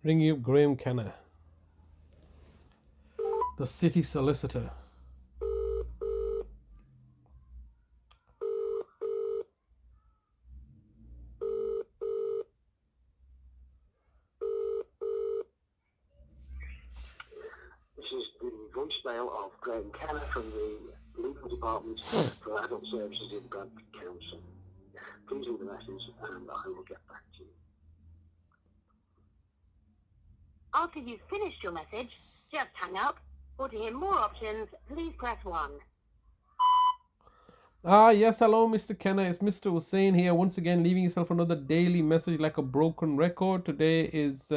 Ringing up Graeme Kenna, the city solicitor. This is the voicemail of Graeme Kenna from the Legal Department for Adult Services in Bradford Council. Please leave a message and I will get back to you. After you've finished your message, just hang up, or to hear more options, please press 1. Yes, hello, Mr. Kenna. It's Mr. Hussain here, once again, leaving yourself another daily message like a broken record. Today is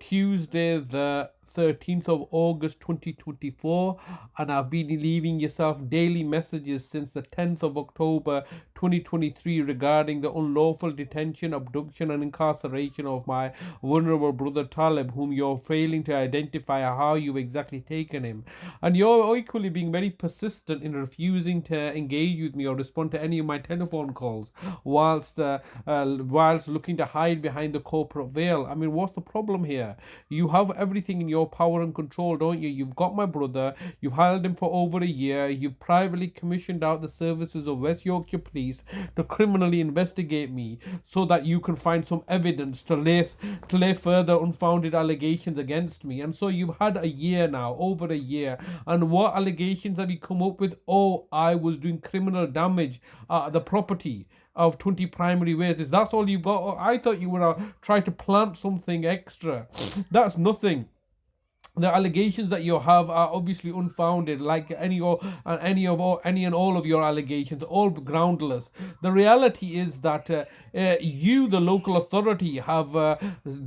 Tuesday, the 13th of August 2024, and I've been leaving yourself daily messages since the 10th of October 2023 regarding the unlawful detention, abduction, and incarceration of my vulnerable brother Talib, whom you're failing to identify how you've exactly taken him. And you're equally being very persistent in refusing to engage with me or respond to any of my telephone calls, whilst looking to hide behind the corporate veil. I mean, what's the problem here? You have everything in your power and control, don't you? You've got my brother, you've held him for over a year, you've privately commissioned out the services of West Yorkshire Police to criminally investigate me so that you can find some evidence to lay further unfounded allegations against me. And so you've had a year now, over a year, and what allegations have you come up with? Oh, I was doing criminal damage at the property of 20 Primary Ways. Is that all you've got? Oh, I thought you were trying to plant something extra. That's nothing. The allegations that you have are obviously unfounded, like any and all of your allegations, all groundless. The reality is that you, the local authority, have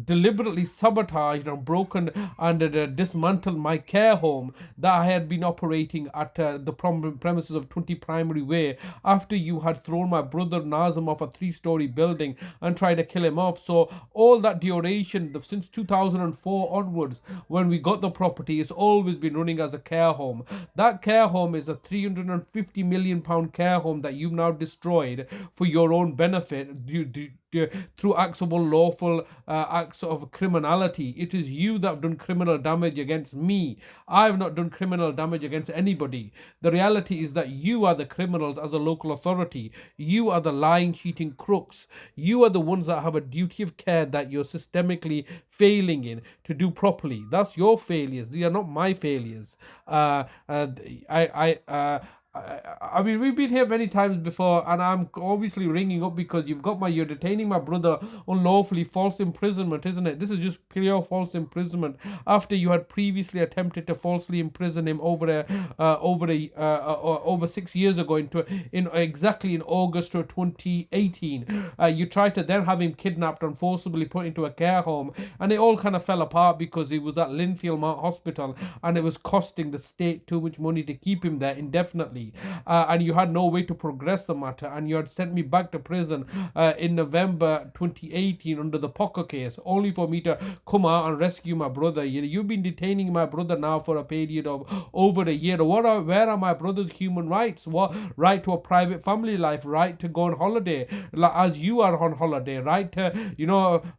deliberately sabotaged and broken and dismantled my care home that I had been operating at the premises of 20 Primary Way after you had thrown my brother Nazim off a 3-story building and tried to kill him off. So all that duration, since 2004 onwards, when we got the property, it's always been running as a care home. That care home is a £350 million care home that you've now destroyed for your own benefit through acts of unlawful acts of criminality. It is you that have done criminal damage against me. I've not done criminal damage against anybody. The reality is that you are the criminals as a local authority. You are the lying, cheating crooks. You are the ones that have a duty of care that you're systemically failing in to do properly. That's your failures. They are not my failures. I mean, we've been here many times before, and I'm obviously ringing up because you're detaining my brother unlawfully, false imprisonment, isn't it? This is just pure false imprisonment after you had previously attempted to falsely imprison him over 6 years ago exactly in August of 2018. You tried to then have him kidnapped and forcibly put into a care home, and it all kind of fell apart because he was at Linfield Mount Hospital and it was costing the state too much money to keep him there indefinitely. And you had no way to progress the matter, and you had sent me back to prison in November 2018 under the Pocker case, only for me to come out and rescue my brother. You've been detaining my brother now for a period of over a year. Where are my brother's human rights? What right to a private family life, right to go on holiday as you are on holiday, right to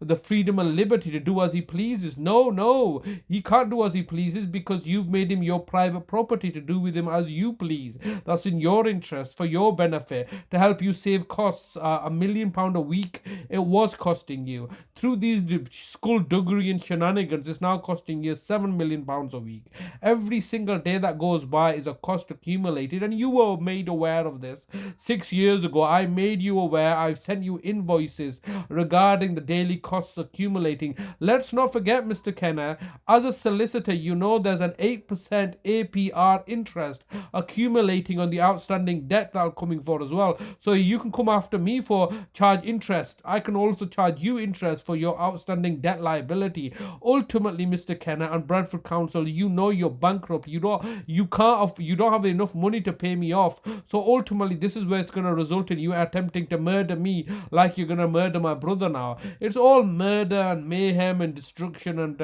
the freedom and liberty to do as he pleases? No, he can't do as he pleases because you've made him your private property to do with him as you please. That's in your interest, for your benefit, to help you save costs. £1 million a week it was costing you. Through these skullduggery and shenanigans, it's now costing you £7 million a week. Every single day that goes by is a cost accumulated, and you were made aware of this 6 years ago. I made you aware. I've sent you invoices regarding the daily costs accumulating. Let's not forget, Mr. Kenna, as a solicitor, you know there's an 8% APR interest accumulating on the outstanding debt that I'm coming for as well. So you can come after me for charge interest. I can also charge you interest for your outstanding debt liability. Ultimately, Mr. Kenna and Bradford Council, you know you're bankrupt. You don't have enough money to pay me off. So ultimately, this is where it's going to result in you attempting to murder me like you're going to murder my brother now. It's all murder and mayhem and destruction and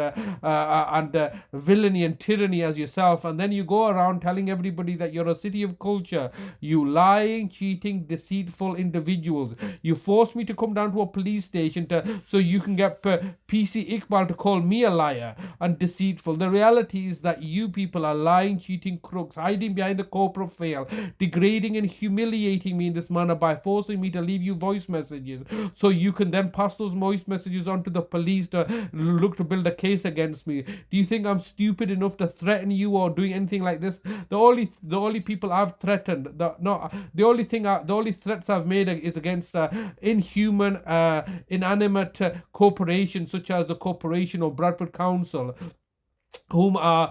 villainy and tyranny as yourself. And then you go around telling everybody that you're a city of culture. You lying, cheating, deceitful individuals. You forced me to come down to a police station so you can get PC Iqbal to call me a liar and deceitful. The reality is that you people are lying, cheating crooks, hiding behind the corporate veil, degrading and humiliating me in this manner by forcing me to leave you voice messages so you can then pass those voice messages on to the police to look to build a case against me. Do you think I'm stupid enough to threaten you or doing anything like this? The only people I've threatened, the only threats I've made is against inhuman, inanimate corporations such as the Corporation of Bradford Council, who are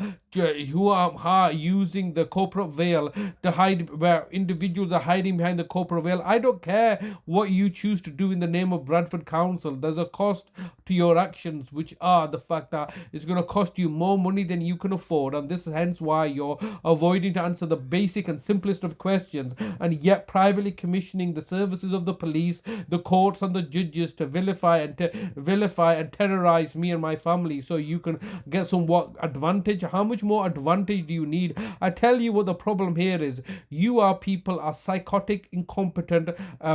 using the corporate veil to hide, where individuals are hiding behind the corporate veil. I don't care what you choose to do in the name of Bradford Council. There's a cost to your actions, which are the fact that it's going to cost you more money than you can afford, and this is hence why you're avoiding to answer the basic and simplest of questions, and yet privately commissioning the services of the police, the courts, and the judges to vilify and terrorize me and my family so you can get somewhat advantage. How much more advantage do you need? I tell you what the problem here is. You people are psychotic, incompetent,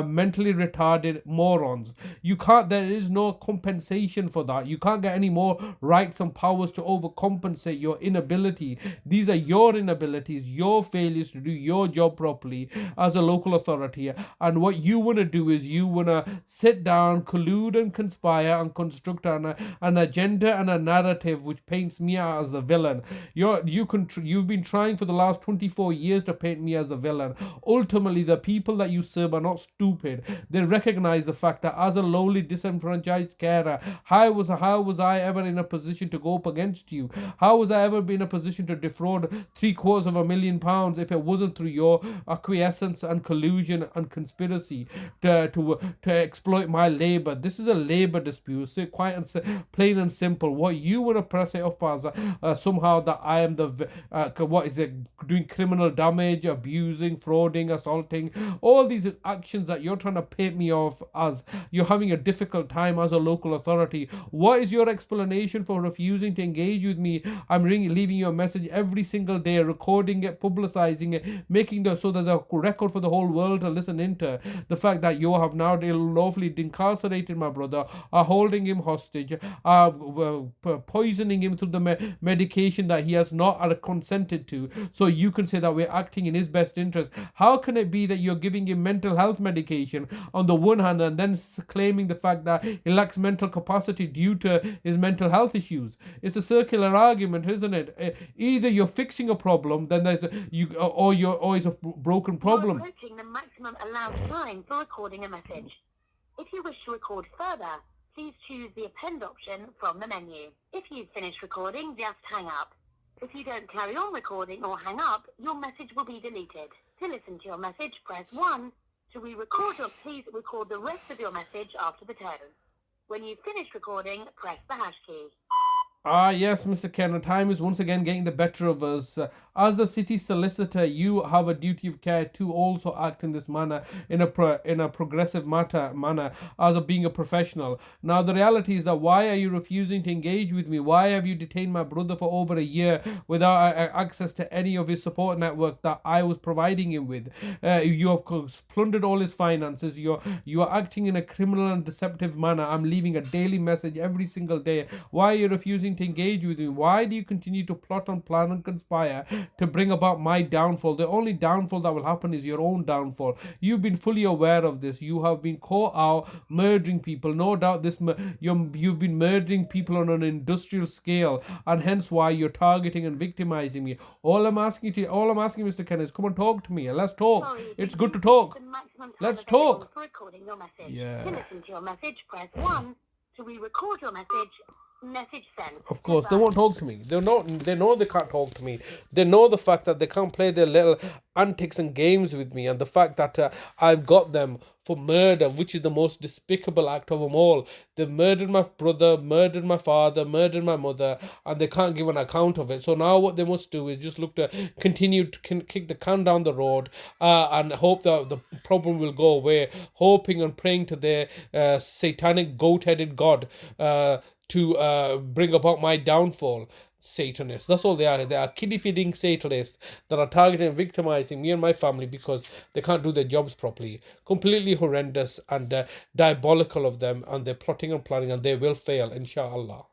mentally retarded morons. There is no compensation for that. You can't get any more rights and powers to overcompensate your inability. These are your inabilities, your failures to do your job properly as a local authority. And what you want to do is you want to sit down, collude and conspire and construct an agenda and a narrative which paints me out as the villain. You've been trying for the last 24 years to paint me as the villain. Ultimately, the people that you serve are not stupid. They recognize the fact that as a lowly disenfranchised carer, how was I ever in a position to go up against you? How was I ever in a position to defraud £750,000 if it wasn't through your acquiescence and collusion and conspiracy to exploit my labor? This is a labor dispute. So quite plain and simple. What you want to press it up as somehow that I am doing criminal damage, abusing, frauding, assaulting, all these actions that you're trying to paint me off as you're having a difficult time as a local authority. What is your explanation for refusing to engage with me? I'm leaving you a message every single day, recording it, publicizing it, making so there's a record for the whole world to listen into. The fact that you have now lawfully incarcerated my brother, are holding him hostage, are poisoning him through the medication that he has not consented to, so you can say that we're acting in his best interest. How can it be that you're giving him mental health medication on the one hand and then claiming the fact that he lacks mental capacity due to his mental health issues? It's a circular argument, isn't it? Either you're fixing a problem, then or it's a broken problem. You're approaching the maximum allowed time for recording a message. If you wish to record further, please choose the append option from the menu. If you've finished recording, just hang up. If you don't carry on recording or hang up, your message will be deleted. To listen to your message, press 1. To re-record please record the rest of your message after the tone. When you've finished recording, press the hash key. Yes, Mr. Kenna, time is once again getting the better of us. As the city solicitor, you have a duty of care to also act in this manner, in a progressive manner, as of being a professional. Now, the reality is that why are you refusing to engage with me? Why have you detained my brother for over a year without access to any of his support network that I was providing him with? You have plundered all his finances. You are acting in a criminal and deceptive manner. I'm leaving a daily message every single day. Why are you refusing to engage with me? Why do you continue to plot and plan and conspire to bring about my downfall? The only downfall that will happen is your own downfall. You've been fully aware of this. You have been caught out murdering people. No doubt you've been murdering people on an industrial scale, and hence why you're targeting and victimizing me. All I'm asking, Mr. Kenna, is come and talk to me. Let's talk. Sorry, It's good to talk. Let's talk. For recording your message. Yeah. To listen to your message, press 1. To re-record your message sent. Of course, they won't talk to me. They know they can't talk to me. They know the fact that they can't play their little antics and games with me, and the fact that I've got them for murder, which is the most despicable act of them all. They've murdered my brother, murdered my father, murdered my mother, and they can't give an account of it. So now what they must do is just look to continue to kick the can down the road and hope that the problem will go away, hoping and praying to their satanic goat-headed god to bring about my downfall. Satanists. That's all they are. They are kiddie-feeding Satanists that are targeting and victimizing me and my family because they can't do their jobs properly. Completely horrendous and diabolical of them, and they're plotting and planning, and they will fail, inshallah.